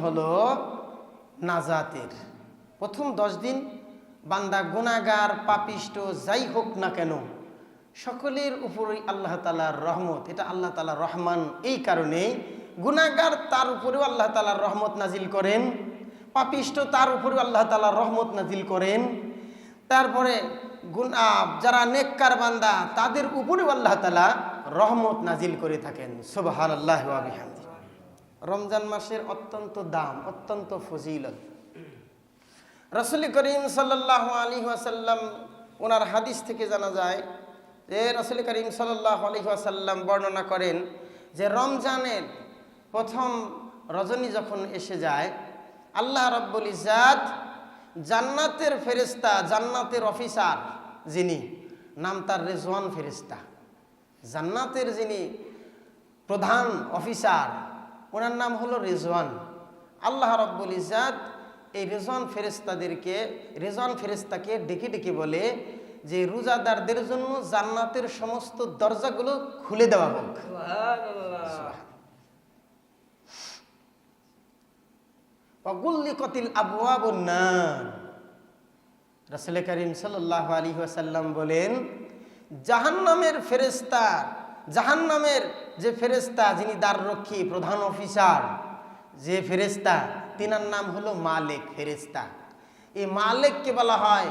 হলো নাজাতের। প্রথম 10 দিন বান্দা গুনাহগার পাপিষ্ট যাই হোক না কেন সকলের উপরেই আল্লাহ তাআলার রহমত। এটা আল্লাহ তাআলা রহমান, এই কারণে গুনাহগার তার উপরেও আল্লাহ তাআলার রহমত নাজিল করেন, পাপিষ্ট তার উপরেও আল্লাহ তাআলার রহমত নাজিল করেন। তারপরে যারা নেককার বান্দা তাদের উপরেও আল্লাহ তাআলা রহমত নাজিল করে থাকেন। সুবহানাল্লাহি ওয়া বিহামদিহি। রমজান মাসের অত্যন্ত দাম, অত্যন্ত ফজিলত। রাসূল করিম সাল্লাল্লাহু আলাইহি ওয়াসাল্লাম ওনার হাদিস থেকে জানা যায় যে রাসূল করিম সাল্লাল্লাহু আলাইহি ওয়াসাল্লাম বর্ণনা করেন যে রমজানের প্রথম রজনী যখন এসে যায়, আল্লাহ রাব্বুল ইজ্জাত জান্নাতের ফেরেশতা, জান্নাতের অফিসার যিনি, নাম তার রেজওয়ান ফেরেশতা, জান্নাতের যিনি প্রধান অফিসার ওনার নাম হলো রেজওয়ান। আল্লাহ রাব্বুল ইজ্জাত এই রেজওয়ান ফেরেশতাকে ডেকে ডেকে বলে যে রোজাদারদের জন্য জান্নাতের সমস্ত দরজাগুলো খুলে দেওয়া হোক। ওয়াগুল্লিকাতিল আবওয়াবুন নার। রাসূল করিম সাল্লাল্লাহু আলাইহি ওয়াসাল্লাম বলেন জাহান্নামের ফেরেশতা, জাহান্নামের যে ফেরেশতা যিনি দ্বাররক্ষী প্রধান অফিসার যে ফেরেশতা, তিনার নাম হলো মালিক ফেরেশতা। এই মালিককে বলা হয়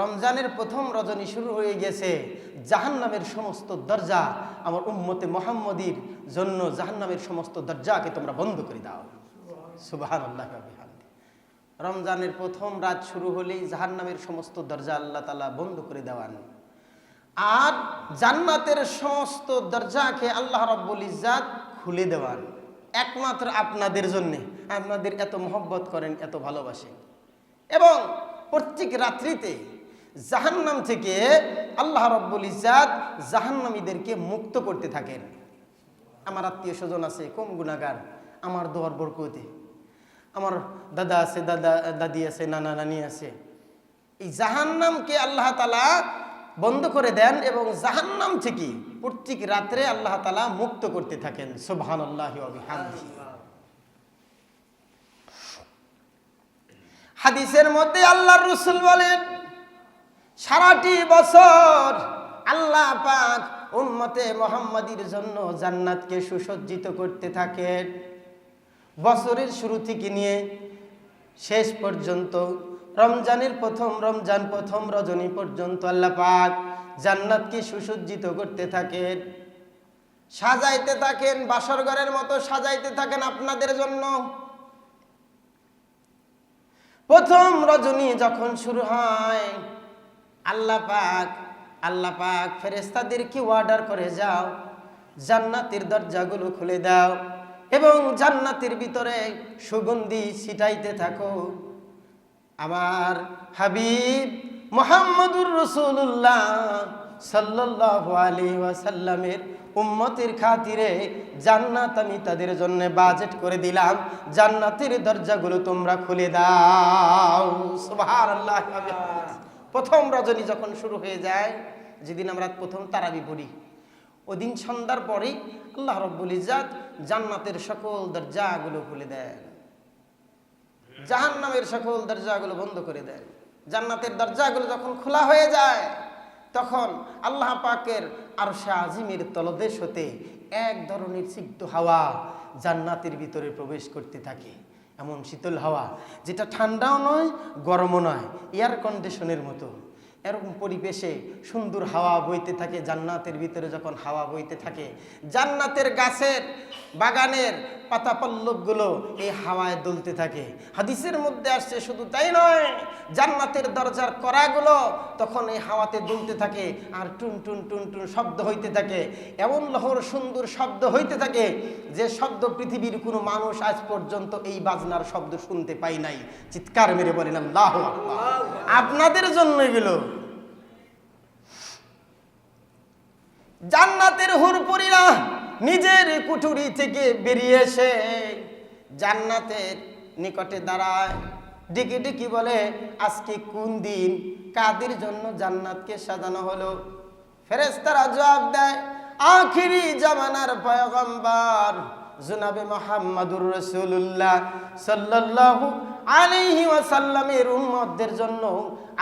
রমজানের প্রথম রজনী শুরু হয়ে গেছে, জাহান্নামের সমস্ত দরজা আমার উম্মতে মুহাম্মদীর জন্য জাহান্নামের সমস্ত দরজাকে তোমরা বন্ধ করে দাও। সুবহানাল্লাহি ওয়া বিহামদিহি। রমজানের প্রথম রাত শুরু হলেই জাহান্নামের সমস্ত দরজা আল্লাহ তাআলা বন্ধ করে দেওয়ান, আর জান্নাতের সমস্ত দরজাকে আল্লাহ রাব্বুল ইজ্জাত খুলে দেওয়ান একমাত্র আপনাদের জন্য। আপনাদের এত মহব্বত করেন, এত ভালোবাসেন, এবং প্রত্যেক রাত্রিতে জাহান্নাম থেকে আল্লাহ রাব্বুল ইজ্জাত জাহান্নামীদেরকে মুক্ত করতে থাকেন। আমার আত্মীয় স্বজন আছে কম গুনাহগার, আমার দোয়ার বরকতে, আমার দাদা আছে, দাদি আছে, নানা নানি আছে, এই জাহান্নামকে আল্লাহ তাআলা বন্ধ করে দেন এবং জাহান্নাম থেকে প্রত্যেক রাত্রে আল্লাহ তাআলা মুক্ত করতে থাকেন। সুবহানাল্লাহি ওয়া বিহামদিহি। হাদিসের মধ্যে আল্লাহর রাসূল বলেন সারাটি বছর আল্লাহ পাক উম্মতে মুহাম্মাদীর জন্য জান্নাতকে সুসজ্জিত করতে থাকেন। বছরের শুরু থেকে নিয়ে শেষ পর্যন্ত রমজানের প্রথম রজনী পর্যন্ত আল্লাহ পাক জান্নাতকে সুসজ্জিত করতে থাকেন, সাজাইতে থাকেন, বাসর ঘরের মতো সাজাইতে থাকেন আপনাদের জন্য। প্রথম রজনী যখন শুরু হয় আল্লাহ পাক ফেরেশতাদেরকে অর্ডার করে যাও জান্নাতের দরজাগুলো খুলে দাও এবং জান্নাতের ভিতরে সুগন্ধি ছিটাইতে থাকো। আমার হাবিব মুহাম্মদুর রাসূলুল্লাহ সাল্লাল্লাহু আলাইহি ওয়াসাল্লামের উম্মতের খাতিরে জান্নাত আমি তাদের জন্য বাজেট করে দিলাম, জান্নাতের দরজাগুলো তোমরা খুলে দাও। সুবহানাল্লাহ। প্রথম রজনী যখন শুরু হয়ে যায়, যেদিন আমরা প্রথম তারাবি পড়ি, ওদিন সন্ধ্যার পরেই আল্লাহ রাব্বুল ইজ্জাত জান্নাতের সকল দরজাগুলো খুলে দেন, জাহান্নামের সকল দরজাগুলো বন্ধ করে দেন। জান্নাতের দরজাগুলো যখন খোলা হয়ে যায় তখন আল্লাহ পাকের আরশে আজিমের তলদেশ হতে এক ধরনের সিক্ত হাওয়া জান্নাতের ভিতরে প্রবেশ করতে থাকে, এমন শীতল হাওয়া যেটা ঠান্ডাও নয় গরমও নয়, এয়ার কন্ডিশনের মতো। এরকম পরিবেশে সুন্দর হাওয়া বইতে থাকে জান্নাতের ভিতরে। যখন হাওয়া বইতে থাকে, জান্নাতের গাছের বাগানের পাতা পল্লবগুলো এই হাওয়ায় দুলতে থাকে। হাদিসের মধ্যে আসছে শুধু তাই নয়, জান্নাতের দরজার কড়াগুলো তখন এই হাওয়াতে দুলতে থাকে আর টুন টুন টুন টুন শব্দ হইতে থাকে, এমন লহর সুন্দর শব্দ হইতে থাকে যে শব্দ পৃথিবীর কোনো মানুষ আজ পর্যন্ত এই বাজনার শব্দ শুনতে পাই নাই। চিৎকার মেরে বলেন আল্লাহু আকবার। আপনাদের জন্য এগুলো। জান্নাতের হুরপুরীরা নিজের কুঠুরি থেকে বেরিয়ে এসে জান্নাতের নিকটে দাঁড়ায়, ডেকে ডেকে বলে আজকে কোন দিন, কাদের জন্য জান্নাতকে সাজানো হলো? ফেরেশতারা জবাব দেয় আখিরি জামানার পয়গম্বর জনাবে মুহাম্মাদুর রাসূলুল্লাহ সাল্লাল্লাহু আলাইহি ওয়াসাল্লামের উম্মতদের জন্য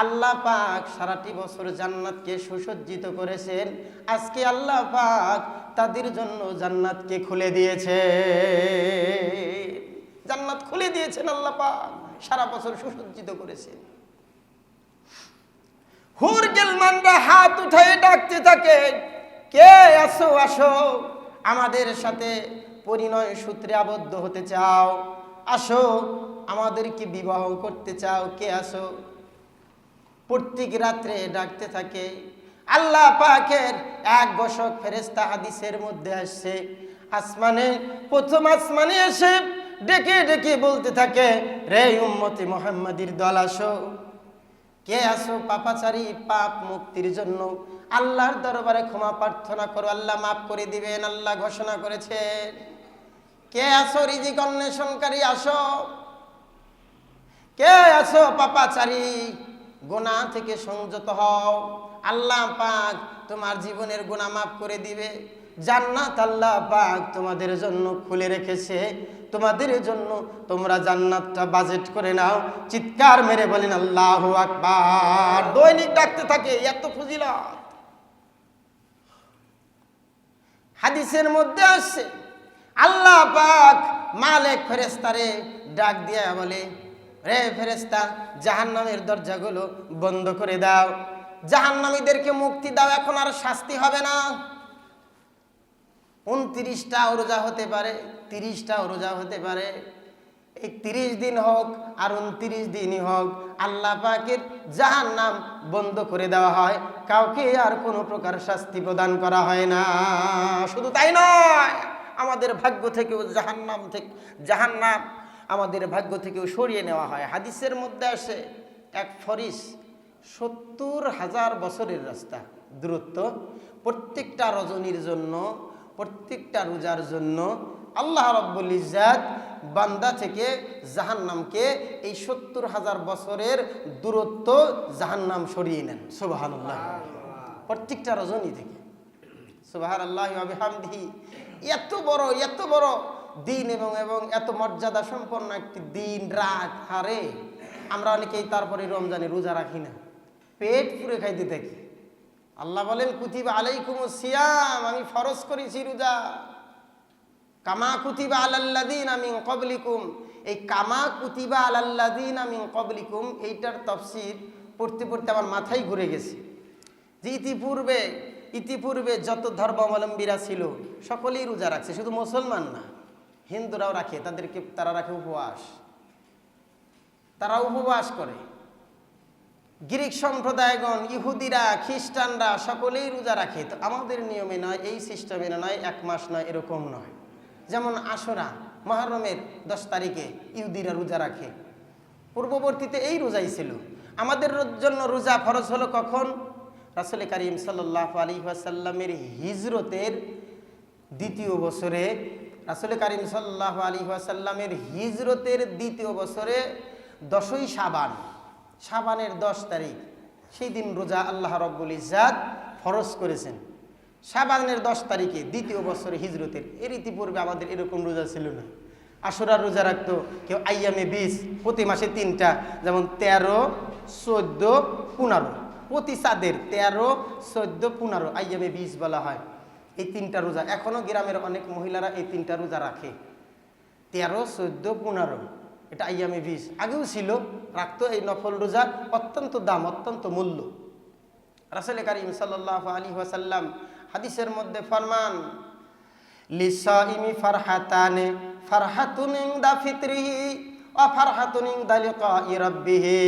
আল্লাহ পাক সারাটি বছর জান্নাতকে সুসজ্জিত করেছেন। আজকে আল্লাহ পাক তাদের জন্য জান্নাতকে খুলে দিয়েছে, জান্নাত খুলে দিয়েছেন আল্লাহ পাক, সারা বছর সুসজ্জিত করেছেন। হুর গিলমানরা হাত উঠিয়ে ডাকতে থাকে, কে আসো আসো, আমাদের সাথে পরিণয় সূত্রে আবদ্ধ হতে চাও, আসো আমাদেরকে বিবাহ করতে চাও, কে আসো। প্রত্যেক রাত্রে ডাকতে থাকে। আল্লাহ পাকের এক বশক ফেরেশতা হাদিসের মধ্যে আসছে, আসমানে প্রথম আসমানে এসে ডেকে ডেকে বলতে থাকে, রে উম্মতে মুহাম্মাদির দল আসো, কে আসো পাপাচারী পাপ মুক্তির জন্য আল্লাহর দরবারে ক্ষমা প্রার্থনা করো, আল্লাহ মাফ করে দিবেন, আল্লাহ ঘোষণা করেছেন। কে আসো রিজিক অন্বেষণকারী আসো, কে আসো পাপাচারী গুনাহ থেকে সংযত হও, আল্লাহ পাক তোমার জীবনের গুনাহ মাফ করে দিবে। জান্নাত আল্লাহ পাক তোমাদের জন্য খুলে রেখেছে, তোমাদের জন্য তোমরা জান্নাতটা বাজেট করে নাও। চিৎকার মেরে বলেন আল্লাহু আকবার। দৈনিক ডাকতে থাকে, এত ফজিলত। হাদিসের মধ্যে আসছে আল্লাহ পাক মালিক ফেরেশতারে ডাক দিয়া বলে, রে ফেরেশতা জাহান্নামের দরজাগুলো বন্ধ করে দাও, জাহান্নামীদেরকে মুক্তি দাও, এখন আর শাস্তি হবে না। 29টা রোজা হতে পারে, 30টা রোজা হতে পারে, এই 30 দিন হোক আর 29 দিনই হোক, আল্লাহ পাকের জাহান্নাম বন্ধ করে দেওয়া হয়, কাউকে আর কোনো প্রকার শাস্তি প্রদান করা হয় না। শুধু তাই নয়, আমাদের ভাগ্য থেকেও জাহান্নাম আমাদের ভাগ্য থেকেও সরিয়ে নেওয়া হয়। হাদিসের মধ্যে আসে এক ফরিস 70,000 বছরের রাস্তা দূরত্ব, প্রত্যেকটা রজনীর জন্য, প্রত্যেকটা রোজার জন্য আল্লাহ রাব্বুল ইজ্জাত বান্দা থেকে জাহান্নামকে এই 70,000 বছরের দূরত্ব জাহান্নাম সরিয়ে নেন। সুবহানাল্লাহ, প্রত্যেকটা রজনী থেকে। সুবহানাল্লাহি ওয়া বিহামদিহি। এত বড় দিন এবং এত মর্যাদা সম্পন্ন একটি দিন রাত, হারে আমরা অনেকেই তারপরে রমজানে রোজা রাখি না, পেট পুরে খাইতে থাকি। আল্লাহ বলেন, কুতিবা আলাইকুমুস সিয়াম, আমি ফরজ করেছি রোজা, কামা কুতিবা আলাল্লাযিনা মিন ক্বাবলিকুম। এই কামা কুতিবা আলাল্লাযিনা মিন ক্বাবলিকুম এইটার তাফসীর পড়তে পড়তে আমার মাথায় ঘুরে গেছে যে ইতিপূর্বে যত ধর্মাবলম্বীরা ছিল সকলেই রোজা রাখছে, শুধু মুসলমান না, হিন্দুরাও রাখে, তারা রাখে উপবাস, তারা উপবাস করে। গ্রিক সম্প্রদায়গণ, ইহুদিরা, খ্রিস্টানরা সকলেই রোজা রাখে। তো আমাদের নিয়মে নয়, এই সিস্টেমে নয়, 1 মাস নয়, এরকম নয়। যেমন আশুরা মুহররমের 10 তারিখে ইহুদিরা রোজা রাখে, পূর্ববর্তীতে এই রোজাই ছিল। আমাদের জন্য রোজা ফরজ হলো কখন? রাসূল করিম সাল্লাল্লাহু আলাইহি ওয়াসাল্লামের হিজরতের 2য় বছরে, রাসূল করিম সাল্লাল্লাহু আলাইহি ওয়াসাল্লামের হিজরতের 2য় বছরে 10ই শাবানের 10 তারিখ, সেই দিন রোজা আল্লাহ রাব্বুল ইজ্জাত ফরজ করেছেন। শাবানের 10 তারিখে 2য় বছরে হিজরতের। এর ইতিপূর্বে আমাদের এরকম রোজা ছিল না। আশুরার রোজা রাখতো কেউ আইয়ামে 20, প্রতি মাসে 3টা, যেমন 13, 14, 15, প্রতি চাঁদের 13, 14, 15 আইয়ামে 20 বলা হয়। এই 3টা রোজা এখনো গ্রামের অনেক মহিলারা এই 3টা রোজা রাখে, 13, 14, 15, এটা আইয়ামে 20। আগেও ছিল, রাখতো। এই নফল রোজা অত্যন্ত দাম, অত্যন্ত মূল্য। রাসূল করিম সাল্লাল্লাহু আলাইহি ওয়াসাল্লাম হাদিসের মধ্যে ফরমান, লিসাইমি ফারহাতানে, ফারহাতুন ইনদা ফিতরিহি ওয়া ফারহাতুন ইনদা লিকাই রাব্বিহি।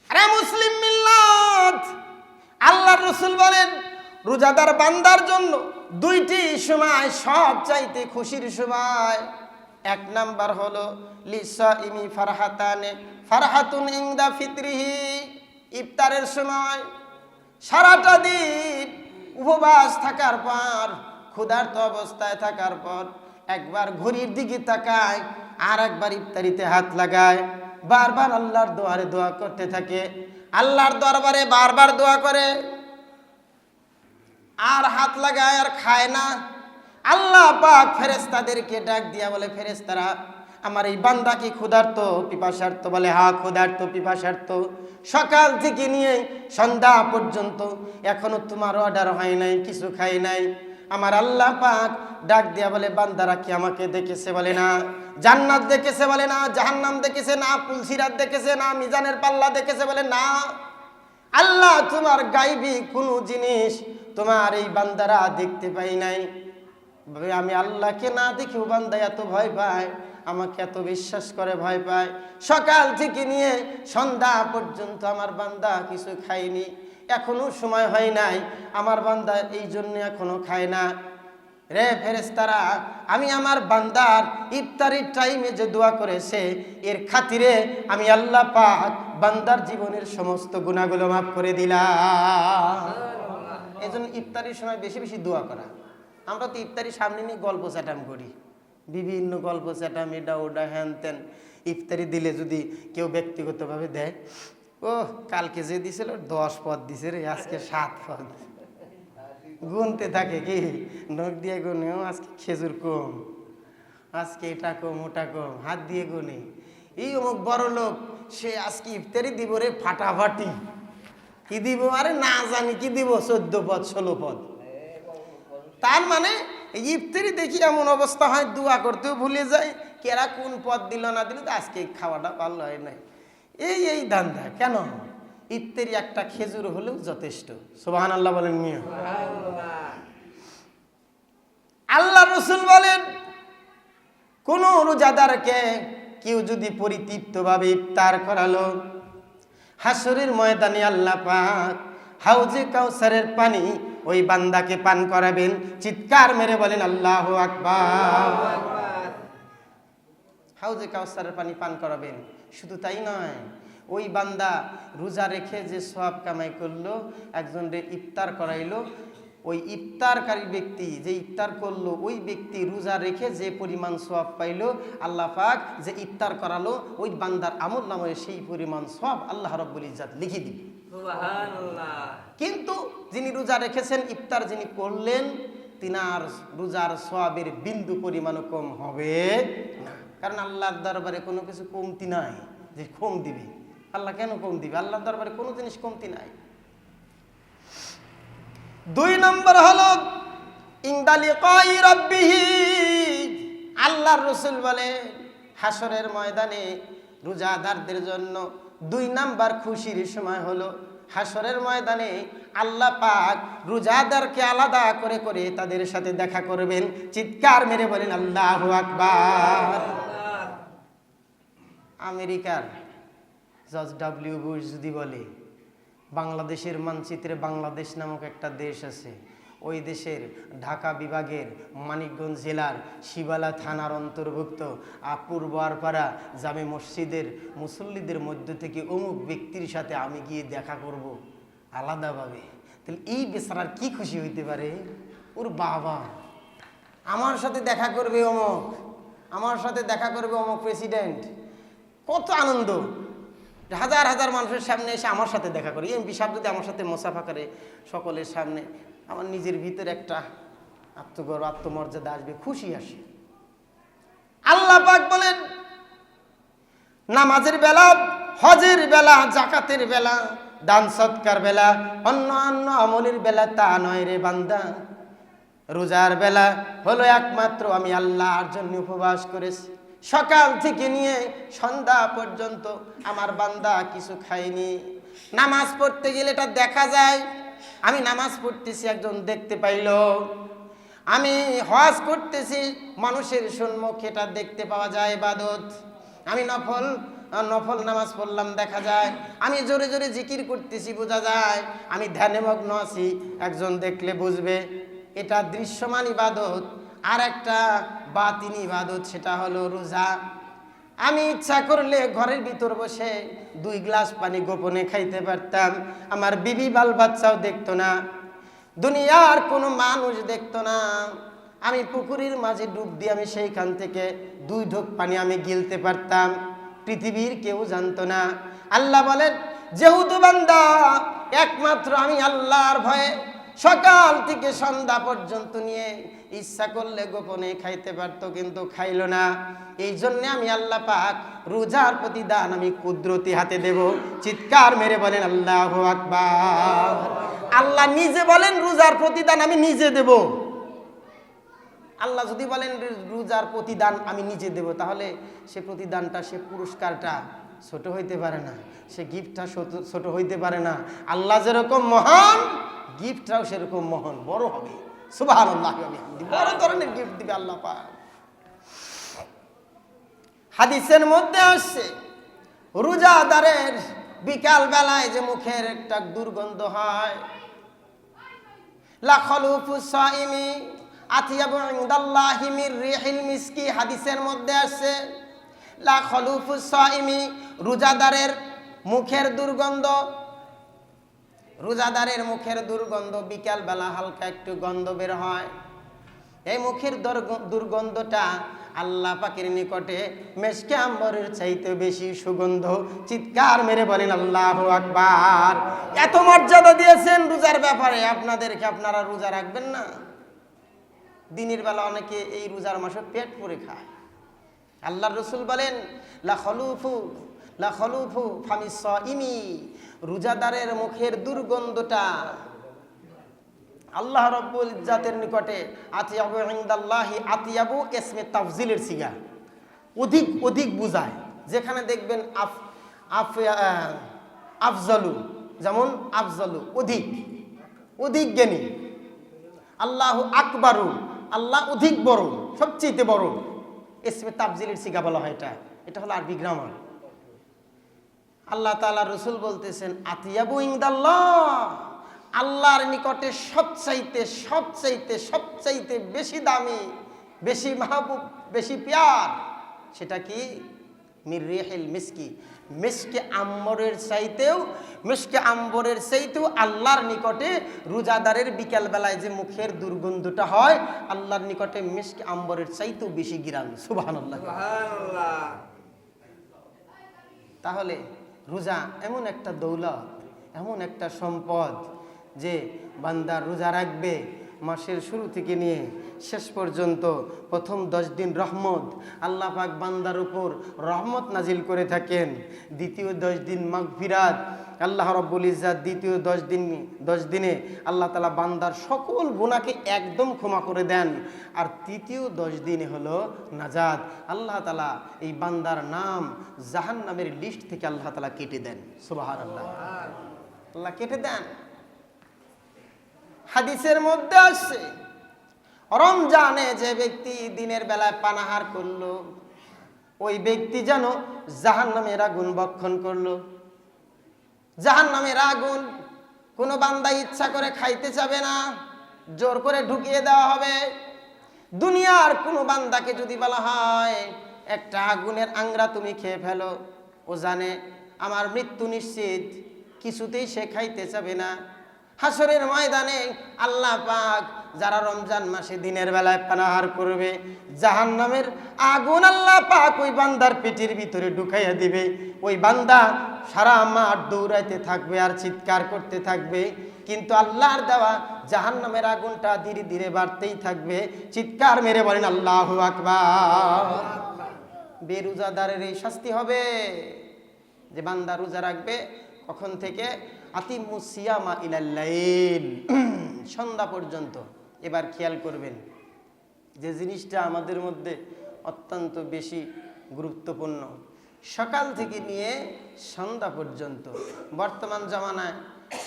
আরে মুসলিম মিল্লাত, আল্লাহর রাসূল বলেন, রোজাদার বান্দার জন্য 2টি সময় সবচাইতে খুশির সময়। 1 নাম্বার হলো লিসাইমি ফারহাতানে, ফারহাতুন ইনদা ফিতরিহি, ইফতারের সময়। সারাটা দিন উপবাস থাকার পর, ক্ষুধার্ত অবস্থায় থাকার পর একবার ঘড়ির দিকে তাকায়, আর একবার ইফতারিতে হাত লাগায়, বারবার আল্লাহর দোয়ারে দোয়া করতে থাকে, আল্লাহর দরবারে বারবার দোয়া করে, আর হাত লাগায় আর খায় না। আল্লাহ পাক ফেরেশতাদেরকে ডাক দিয়া বলে, ফেরেশতারা আমার এই বান্দা কি ক্ষুধার্ত পিপাসার্ত? বলে হ্যাঁ ক্ষুধার্ত পিপাসার্ত, সকাল থেকে নিয়ে সন্ধ্যা পর্যন্ত এখনো তোমার অর্ডার হয় নাই, কিছু খাই নাই। আমার আল্লাহ পাক ডাক দিয়া বলে, বান্দারা কি আমাকে দেখেছে? বলে না। জান্নাত দেখেছে? বলে না। জাহান্নাম দেখেছে? না। পুলসিরাত দেখেছে? না। মিজানের পাল্লা দেখেছে? বলে না। আল্লাহ তোমার গায়বী কোনো জিনিস তোমার এই বান্দারা দেখতে পাই নাই। আমি আল্লাহকে না দেখেও বান্দা এত ভয় পায়, আমাকে এত বিশ্বাস করে ভয় পায়। সকাল থেকে নিয়ে সন্ধ্যা পর্যন্ত আমার বান্দা কিছু খায়নি, এখনো সময় হয় নাই, আমার বান্দা এই জন্য এখনো খায় না। রে ফেরেশতারা, আমি আমার বান্দার ইফতারির টাইমে যে দোয়া করেছে এর খাতিরে আমি আল্লাহ পাক বান্দার জীবনের সমস্ত গুনাহগুলো মাফ করে দিলাম। এই জন্য ইফতারির সময় বেশি বেশি দোয়া করা। আমরা তো ইফতারির সামনে নিয়ে গল্প চাটাম করি, বিভিন্ন গল্প চাটাম, এটা ওটা হ্যান ত্যান। ইফতারি দিলে যদি কেউ ব্যক্তিগতভাবে দেয়, ও কালকে যে দিছিল 10 পদ দিছে রে, আজকে 7 পদ, গুনতে থাকে কি নখ দিয়ে গুনেও আজকে খেজুর কম, আজকে এটা কম ওটা কম, হাত দিয়ে গুনে। এই অমুক বড় লোক, সে আজকে ইফতারি দিব রে ফাটাফাটি। কি দিব? আরে না জানি কি দিব, 14 পদ 16 পদ। তার মানে এই ইফতারি দেখি এমন অবস্থা হয়, দোয়া করতেও ভুলে যায়, কেরা কোন পদ দিল না দিল, তো আজকে খাওয়াটা ভালো হয় নাই। এই ধান্দা কেন? ইফতারি একটা খেজুর হলেও যথেষ্ট। সুবহানাল্লাহ বলেন মিয়া। আল্লাহ রাসূল বলেন, কোন রোজাদারকে কেউ যদি পরিতৃপ্তভাবে ইফতার করালো, হাসরের ময়দানে আল্লাহ পাক হাউজে কাউসারের পানি ওই বান্দাকে পান করাবেন। চিৎকার মেরে বলেন আল্লাহু আকবার। হাউজে কাউসারের পানি পান করাবেন। শুধু তাই নয়, ওই বান্দা রোজা রেখে যে সওয়াব কামাই করলো, একজনকে ইফতার করাইলো, ওই ইফতারকারী ব্যক্তি যে ইফতার করলো, ওই ব্যক্তি রোজা রেখে যে পরিমাণ সওয়াব পাইলো, আল্লাহ পাক যে ইফতার করালো ওই বান্দার আমল নামায় সেই পরিমাণ সওয়াব আল্লাহ রাব্বুল ইজ্জত লিখে দিবে। সুবহানাল্লাহ। কিন্তু যিনি রোজা রেখেছেন, ইফতার যিনি করলেন, তিনার রোজার সওয়াবের বিন্দু পরিমাণও কম হবে না। কারণ আল্লাহর দরবারে কোনো কিছু কমতি নাই যে কম দিবে। আল্লাহ কেন কম দিবে? আল্লাহর দরবারে কোনো জিনিস কমতি নাই। 2 নম্বর হলো ইনদা লিকাই রাব্বিহি। আল্লাহর রাসূল বলে, হাসরের ময়দানে রোজাদারদের জন্য 2 নাম্বার খুশির সময় হলো হাসরের ময়দানে আল্লাহ পাক রোজাদারকে আলাদা করে করে তাদের সাথে দেখা করবেন। চিৎকার মেরে বলেন আল্লাহু আকবার। আমেরিকার জর্জ ডব্লিউ বুশ যদি বলে, বাংলাদেশের মানচিত্রে বাংলাদেশ নামক একটা দেশ আছে, ওই দেশের ঢাকা বিভাগের মানিকগঞ্জ জেলার শিবালা থানার অন্তর্ভুক্ত পূর্ব আরপাড়া জামে মসজিদের মুসল্লিদের মধ্য থেকে অমুক ব্যক্তির সাথে আমি গিয়ে দেখা করব আলাদাভাবে, তাহলে এই বেচারার কি খুশি হইতে পারে? ওর বাবা আমার সাথে দেখা করবে অমুক, আমার সাথে দেখা করবে অমুক প্রেসিডেন্ট, কত আনন্দ! হাজার হাজার মানুষের সামনে এসে আমার সাথে দেখা করে, এমপি সাহেব যদি আমার সাথে মোসাফা করে সকলের সামনে, আমার নিজের ভিতরে একটা আত্মগর্ব আত্মমর্যাদা আসবে, খুশি আসে। আল্লাহ পাক বলেন, নামাজের বেলা, হজের বেলা, জাকাতের বেলা, দান সৎকার বেলা, অন্য আমলের বেলা তা নয় রে বান্দা, রোজার বেলা হলো একমাত্র আমি আল্লাহর জন্য উপবাস করেছি, সকাল থেকে নিয়ে সন্ধ্যা পর্যন্ত আমার বান্দা কিছু খায়নি। নামাজ পড়তে গেলে এটা দেখা যায়, আমি নামাজ পড়তেছি একজন দেখতে পাইল, আমি হজ করতেছি মানুষের সম্মুখে এটা দেখতে পাওয়া যায় ইবাদত, আমি নফল নামাজ পড়লাম দেখা যায়, আমি জোরে জোরে জিকির করতেছি বোঝা যায়, আমি ধ্যানে মগ্ন আছি একজন দেখলে বুঝবে এটা দৃশ্যমান ইবাদত। আর একটা বাতিনি ইবাদত, সেটা হলো রোজা। আমি ইচ্ছা করলে ঘরের ভিতর বসে 2 গ্লাস পানি গোপনে খাইতে পারতাম, আমার বিবি বাল বাচ্চাও দেখতো না, দুনিয়ার কোনো মানুষ দেখতো না, আমি পুকুরের মাঝে ডুব দিয়ে আমি সেইখান থেকে 2 ঢোক পানি আমি গিলতে পারতাম, পৃথিবীর কেউ জানতো না। আল্লাহ বলেন, যেহেতু বান্দা একমাত্র আমি আল্লাহর ভয়ে সকাল থেকে সন্ধ্যা পর্যন্ত নিয়ে ইচ্ছা করলে গোপনে খাইতে পারতো, কিন্তু খাইল না। এই জন্য আমি আল্লাহ পাক রোজার প্রতিদান আমি কুদরতি হাতে দেব। চিৎকার মেরে বলেন আল্লাহু আকবার। আল্লাহ নিজে বলেন রোজার প্রতিদান আমি নিজে দেব। আল্লাহ যদি বলেন রোজার প্রতিদান আমি নিজে দেব, তাহলে সে প্রতিদানটা, সে পুরস্কারটা ছোট হইতে পারে না, সে গিফটটা ছোট হইতে পারে না। আল্লাহ যেরকম মহান, গিফটটাও সেরকম মহান, বড় হবে। সুবহানাল্লাহ, বড় ধরনের গিফট দিবে আল্লাহ পাক। হাদিসের মধ্যে আসছে রোজাদারের বিকাল বেলায় যে মুখের একটা দুর্গন্ধ হয়, লা খালুফুস সাইমি আতিয়াবু ইনদাল্লাহি মির রিহিল মিসকি। হাদিসের মধ্যে আসছে লা খালুফুস সাইমি, রোজাদারের মুখের দুর্গন্ধ, রোজাদারের মুখের দুর্গন্ধ বিকাল বেলা হালকা একটু গন্ধ বের হয়। এই মুখের দুর্গন্ধটা আল্লাহ পাকের নিকটে মেশকে আম্বরের চাইতে বেশি সুগন্ধ। চিৎকার মেরে বলেন আল্লাহু আকবার। এত মর্যাদা দিয়েছেন রোজার ব্যাপারে আপনাদেরকে, আপনারা রোজা রাখবেন না? দিনের বেলা অনেকে এই রোজার মাসে পেট পুরে খায়। আল্লাহর রাসূল বলেন লা খালুফু ফামিস সাইমি, রোজাদারের মুখের দুর্গন্ধটা আল্লাহ রাব্বুল ইজ্জাতের নিকটে আতিয়াবু ইনদাল্লাহি, আতিয়াবু ইসমে তাফজিলের সিগা, অধিক অধিক বুঝায়। যেখানে দেখবেন আফজালু, যেমন আফজালু অধিক, অধিক জ্ঞানী। আল্লাহু আকবারু, আল্লাহ অধিক বড়, সবচেয়ে বড়। ইসমে তাফজিলের সিগা বলা হয়। এটা হলো আরবি গ্রামার। আল্লাহ তাআলা রাসূল বলতেছেন আতিয়াবু ইনদাল্লাহ, আল্লাহর নিকটে সবচাইতে সবচাইতে সবচাইতে বেশি দামি, বেশি মাহবুব, বেশি প্যার, সেটা কি? মির রিহিল মিসকি, মিসকে আম্বরের চাইতেও, মিসকে আম্বরের চাইতেও আল্লাহর নিকটে রোজাদারের বিকাল বেলায় যে মুখের দুর্গন্ধটা হয়, আল্লাহর নিকটে মিসকে আম্বরের চাইতেও বেশি গিরান। সুবহানাল্লাহ, সুবহানাল্লাহ। তাহলে রোজা এমন একটা দৌলত, এমন একটা সম্পদ যে বান্দা রোজা রাখবে মাসের শুরু থেকে নিয়ে শেষ পর্যন্ত। প্রথম 10 দিন রহমত, আল্লাহ পাক বান্দার উপর রহমত নাজিল করে থাকেন। দ্বিতীয় 10 দিন মাগফিরাত, আল্লাহ রাব্বুল ইজ্জাত দ্বিতীয় 10 দিনে আল্লাহ তাআলা বান্দার সকল গুনাহকে একদম ক্ষমা করে দেন। আর তৃতীয় 10 দিনে হলো নাজাত, আল্লাহ তাআলা এই বান্দার নাম জাহান্নামের লিস্ট থেকে আল্লাহ তাআলা কেটে দেন। সুবহানাল্লাহ, আল্লাহ কেটে দেন। হাদিসের মধ্যে আসছে রমজানে যে ব্যক্তি দিনের বেলায় পানাহার করলো, ওই ব্যক্তি যেন জাহান্নামের আগুন ভক্ষণ করলো। জাহান্নামের আগুন কোনো বান্দা ইচ্ছা করে খাইতে চাবে না, জোর করে ঢুকিয়ে দেওয়া হবে। দুনিয়ার কোনো বান্দাকে যদি বলা হয় একটা আগুনের আংরা তুমি খেয়ে ফেলো, ও জানে আমার মৃত্যু নিশ্চিত, কিছুতেই সে খাইতে চাবে না। হাসরের ময়দানে আল্লাহ পাক যারা রমজান মাসে দিনের বেলায় পানাহার করবে, জাহান্নামের আগুন আল্লাহ পাক ওই বান্দার পেটের ভিতরে ঢুকাইয়া দিবে। ওই বান্দা সারা মাঠ দৌড়াইতে থাকবে আর চিৎকার করতে থাকবে, কিন্তু আল্লাহর দেওয়া জাহান্নামের আগুনটা ধীরে ধীরে বাড়তেই থাকবে। চিৎকার মেরে বলেন আল্লাহু আকবার। বেরোজাদারের এই শাস্তি হবে যে বান্দা রোজা রাখবে কখন থেকে? আতিমুস সিয়ামা ইলাল লাইল, সন্ধ্যা পর্যন্ত। এবার খেয়াল করবেন যে জিনিসটা আমাদের মধ্যে অত্যন্ত বেশি গুরুত্বপূর্ণ, সকাল থেকে নিয়ে সন্ধ্যা পর্যন্ত। বর্তমান জামানায়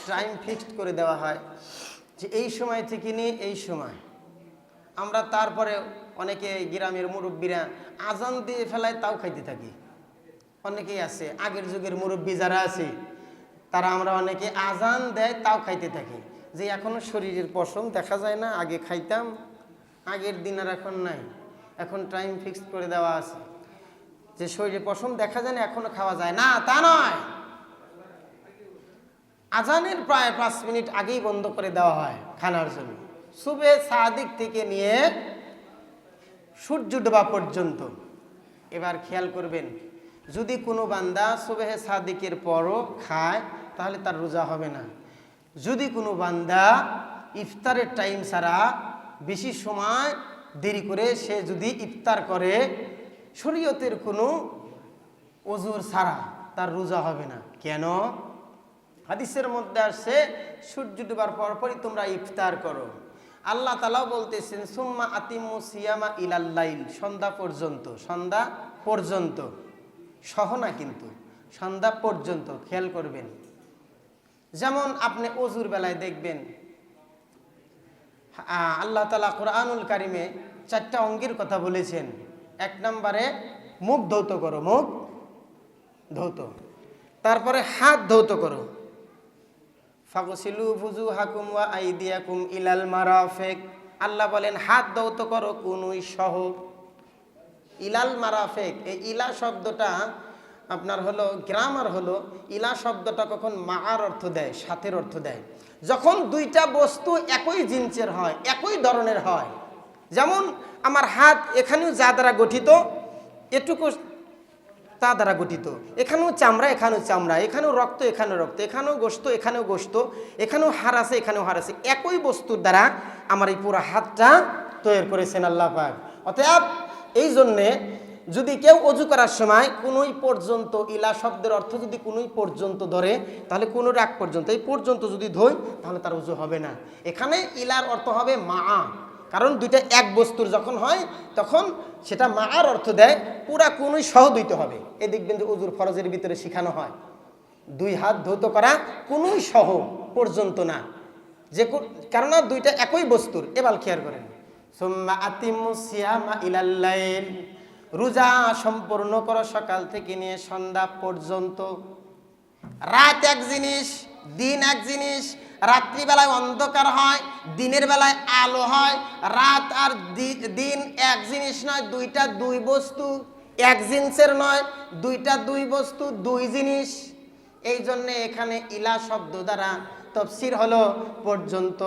টাইম ফিক্সড করে দেওয়া হয় যে এই সময় থেকে নিয়ে এই সময়। আমরা তারপরে অনেকে গ্রামের মুরব্বীরা আজান দিয়ে ফেলায় তাও খাইতে থাকি। অনেকেই আছে আগের যুগের মুরব্বী যারা আছে তারা, আমরা অনেকে আজান দেয় তাও খাইতে থাকি। যে এখনো শরীরের পশম দেখা যায় না, আগে খাইতাম, আগের দিন আর এখন নাই। এখন টাইম ফিক্সড করে দেওয়া আছে যে শরীরের পশম দেখা যায় না, এখনো খাওয়া যায় না, তা নয়। আজানের প্রায় 5 মিনিট আগেই বন্ধ করে দেওয়া হয় খানার জন্য। সুবে সাদিক থেকে নিয়ে সূর্য ডোবা পর্যন্ত। এবার খেয়াল করবেন, যদি কোনো বান্দা সুবেহে সাদিকের পরও খায় তাহলে তার রোজা হবে না। যদি কোনো বান্দা ইফতারের টাইম ছাড়া বেশি সময় দেরি করে সে যদি ইফতার করে শরীয়তের কোনো ওযুর ছাড়া তার রোজা হবে না। কেন? হাদিসের মধ্যে আসছে সূর্য ডোবার পরপরই তোমরা ইফতার করো। আল্লাহ তাআলাও বলতেছেন সুম্মা আতিমু সিয়ামা ইলাল লাইল, সন্ধ্যা পর্যন্ত। সন্ধ্যা পর্যন্ত, সহ না কিন্তু, সন্ধ্যা পর্যন্ত। খেয়াল করবেন, যেমন আপনি ওযুর বেলায় দেখবেন আল্লাহ তাআলা কোরআনুল কারিমে 4টা অঙ্গের কথা বলেছেন। 1 নম্বরে মুখ ধৌত করো, মুখ ধৌত। তারপরে হাত ধৌত করো, ফাগসিলু ফুজুহাকুম ওয়া আইদিয়াকুম ইলাল মারাফিক। আল্লাহ বলেন হাত ধৌত করো কুনুই সহ। ইলাল মারাফিক, এই ইলা শব্দটা আপনার হলো গ্রামার হলো, ইলা শব্দটা কখন মাআর অর্থ দেয়, সাথের অর্থ দেয়। যখন দুইটা বস্তু একই জিনিসের হয়, একই ধরনের হয়, যেমন আমার হাত এখানেও যা দ্বারা গঠিত, এটুকু তা দ্বারা গঠিত, এখানেও চামড়া এখানেও চামড়া, এখানেও রক্ত এখানেও রক্ত, এখানেও গোশত এখানেও গোশত, এখানেও হাড় আছে এখানেও হাড় আছে, একই বস্তুর দ্বারা আমার এই পুরো হাতটা তৈরি করেছেন আল্লাহ পাক। অতএব এই জন্যে যদি কেউ অজু করার সময় কোনোই পর্যন্ত, ইলা শব্দের অর্থ যদি কোনোই পর্যন্ত ধরে, তাহলে কোনো রাগ পর্যন্ত, এই পর্যন্ত যদি ধোয় তাহলে তার অজু হবে না। এখানে ইলার অর্থ হবে মা, কারণ দুইটা এক বস্তুর যখন হয় তখন সেটা মাআর অর্থ দেয়, পুরা কোনোই সহ ধুইতে হবে। এ দেখবেন যে অজুর ফরজের ভিতরে শেখানো হয় 2 হাত ধৌত করা কোনোই সহ, পর্যন্ত না, যে কেননা দুইটা একই বস্তুর। এবার খেয়াল করেন, সুম্মা আতিমু সিয়ামা ইলাল লাইল, রোজা সম্পূর্ণ করো সকাল থেকে নিয়ে সন্ধ্যা পর্যন্ত। রাত এক জিনিস, দিন এক জিনিস। রাত্রিবেলায় অন্ধকার হয়, দিনের বেলায় আলো হয়। রাত আর দিন এক জিনিস নয়, দুইটা দুই বস্তু, এক জিনিসের নয়, দুইটা দুই বস্তু, দুই জিনিস। এই জন্যে এখানে ইলা শব্দ দ্বারা তফসির হলো পর্যন্ত।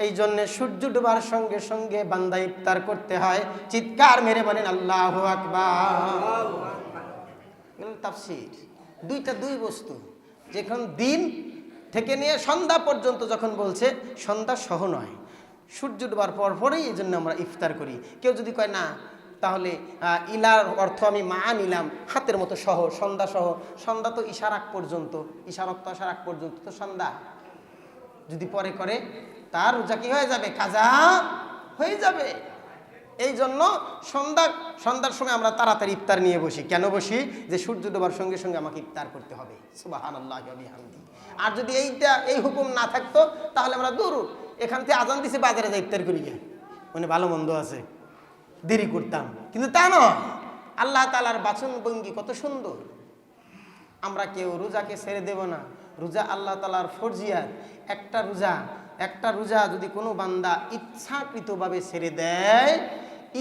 এই জন্যে সূর্য ডোবার সঙ্গে সঙ্গে বান্দা ইফতার করতে হয়। চিৎকার মেরে বলেন আল্লাহু আকবার। তাফসির, দুইটা দুই বস্তু। যখন দিন থেকে নিয়ে সন্ধ্যা পর্যন্ত যখন বলছে, সন্ধ্যা সহ নয়, সূর্য ডোবার পরপরই এই জন্য আমরা ইফতার করি। কেউ যদি কয় না, তাহলে ইলার অর্থ আমি মা নিলাম, হাতের মতো সহ, সন্ধ্যা সহ। সন্ধ্যা তো ইশার আগ পর্যন্ত, ইশার অক্ত আসার আগ পর্যন্ত তো সন্ধ্যা। যদি পরে করে তার রোজা কি হয়ে যাবে? কাজা হয়ে যাবে। এই জন্য সন্ধ্যার সময় আমরা তাড়াতাড়ি ইফতার নিয়ে বসি। কেন বসি? যে সূর্য ডোবার সঙ্গে সঙ্গে আমাকে ইফতার করতে হবে। সুবহানাল্লাহি ওয়া বিহামদিহি। আর যদি এই হুকুম না থাকতো তাহলে আমরা দূর এখান থেকে আজান দিছে, বাজারে যাই ইফতার করি, মানে ভালো মন্দ আছে, দেরি করতাম। কিন্তু তা নয়, আল্লাহ তাআলার বাচন ভঙ্গি কত সুন্দর। আমরা কেউ রোজাকে ছেড়ে দেব না। রোজা আল্লাহ তাআলার ফরজিয়াত। একটা রোজা যদি কোনো বান্দা ইচ্ছাকৃতভাবে ছেড়ে দেয়,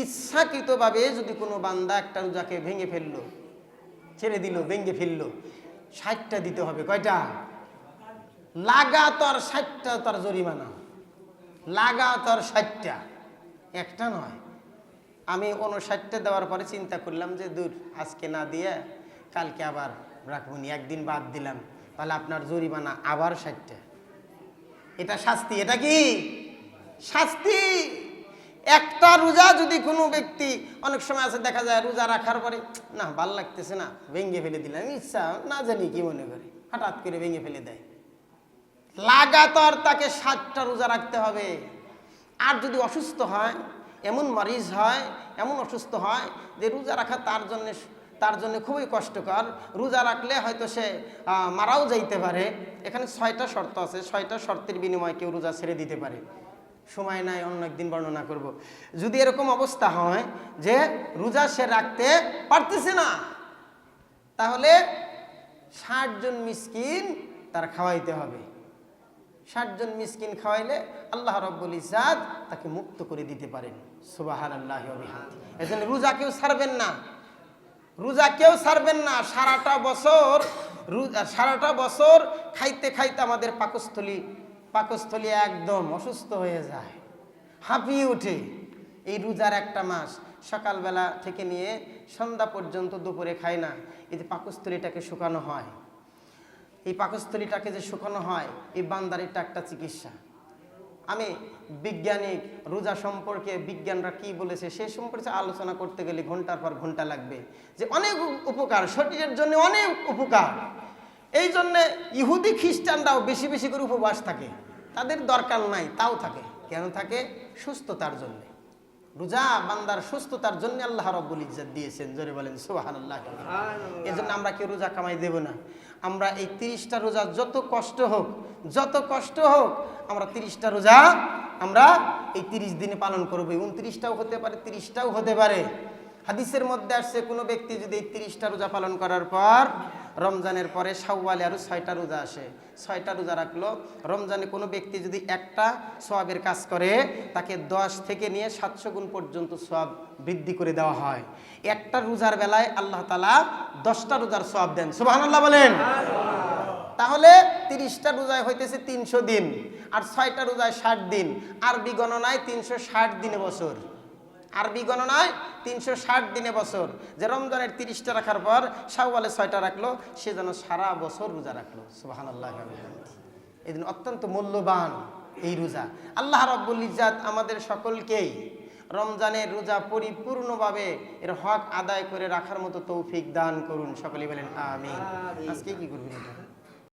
ইচ্ছাকৃতভাবে যদি কোনো বান্দা একটা রোজাকে ভেঙে ফেললো, ছেড়ে দিল, ভেঙে ফেললো, 60টা দিতে হবে। কয়টা? লাগাতার 60টা তার জরিমানা, লাগাতার 60টা, একটা নয়। আমি 59টা দেওয়ার পরে চিন্তা করলাম যে দূর, আজকে না দিয়ে কালকে আবার রাখবো নি, একদিন বাদ দিলাম, তাহলে আপনার জরিমানা আবার 60টা। এটা শাস্তি। এটা কি শাস্তি? একটা রোজা যদি কোনো ব্যক্তি, অনেক সময় আছে দেখা যায় রোজা রাখার পরে না ভাল লাগতেছে না, ভেঙে ফেলে দিলাম, ইচ্ছা না জানি কি মনে করে হঠাৎ করে ভেঙে ফেলে দেয়। লাগাতার তাকে 60টা রোজা রাখতে হবে। আর যদি অসুস্থ হয়, এমন মারিজ হয়, এমন অসুস্থ হয় যে রোজা রাখা তার জন্য খুবই কষ্টকর, রোজা রাখলে হয়তো সে মারাও যাইতে পারে। এখানে 6টা শর্ত আছে, 6টা শর্তের বিনিময়ে কেউ রোজা ছেড়ে দিতে পারে। সময় নাই, অন্য একদিন বর্ণনা করব। যদি এরকম অবস্থা হয় যে রোজা সে রাখতে পারতেছে না, তাহলে 60 জন মিসকিন তার খাওয়াইতে হবে। 60 জন মিসকিন খাওয়াইলে আল্লাহ রাব্বুল ইজ্জাত তাকে মুক্ত করে দিতে পারেন। সুবহানাল্লাহি ওয়া বিহামদিহি। এজন্য রোজা কেউ ছাড়বেন না, রোজা কেউ ছাড়বেন না। সারাটা বছর খাইতে খাইতে আমাদের পাকস্থলী একদম অসুস্থ হয়ে যায়, হাঁপিয়ে ওঠে। এই রোজার একটা মাস সকালবেলা থেকে নিয়ে সন্ধ্যা পর্যন্ত দুপুরে খায় না। এই যে পাকস্থলীটাকে শুকানো হয়, এই পাকস্থলীটাকে যে শুকানো হয়, এই বান্দার এটা একটা চিকিৎসা। আমি বৈজ্ঞানিক রোজা সম্পর্কে বিজ্ঞানরা কি বলেছে সে সম্পর্কে আলোচনা করতে গেলে ঘন্টার পর ঘন্টা লাগবে, যে অনেক উপকার, শরীরের জন্য অনেক উপকার। এই জন্যে ইহুদি খ্রিস্টানরাও বেশি বেশি করে উপবাস থাকে, তাদের দরকার নাই, তাও থাকে। কেন থাকে? সুস্থতার জন্য। রোজা বান্দার সুস্থতার জন্য আল্লাহ রাব্বুল ইজ্জত দিয়েছেন, জোরে বলেন সুবহানাল্লাহ। এজন্য আমরা কেউ রোজা কামাই দেব না। আমরা এই 30টা রোজা যত কষ্ট হোক আমরা 30টা রোজা আমরা এই 30 দিনে পালন করব। 29টাও হতে পারে, 30টাও হতে পারে। হাদিসের মধ্যে আসছে কোনো ব্যক্তি যদি এই 30টা রোজা পালন করার পর রমজানের পরে শাওয়ালে আরো 6টা রোজা আসে, 6টা রোজা রাখলো, রমজানে কোনো ব্যক্তি যদি একটা সওয়াবের কাজ করে তাকে 10 থেকে নিয়ে 700 গুণ পর্যন্ত সওয়াব বৃদ্ধি করে দেওয়া হয়। একটা রোজার বেলায় আল্লাহ তাআলা 10টা রোজার সওয়াব দেন, সুবহানাল্লাহ বলেন। তাহলে 30টা রোজায় হইতেছে 300 দিন, আর 6টা রোজায় 60 দিন। আরবি গণনায় 360 দিনে বছর, আরবি গণনায় 360 দিনে বছর। যে রমজানের 30টা রাখার পর শাওয়ালে 6টা রাখলো, সে যেন সারা বছর রোজা রাখলো, সুবহানাল্লাহ। এই দিন অত্যন্ত মূল্যবান এই রোজা। আল্লাহ রাব্বুল ইজ্জত আমাদের সকলকেই রমজানের রোজা পরিপূর্ণভাবে এর হক আদায় করে রাখার মতো তৌফিক দান করুন, সকলেই বলেন আমিন। আজকে কি করবেন?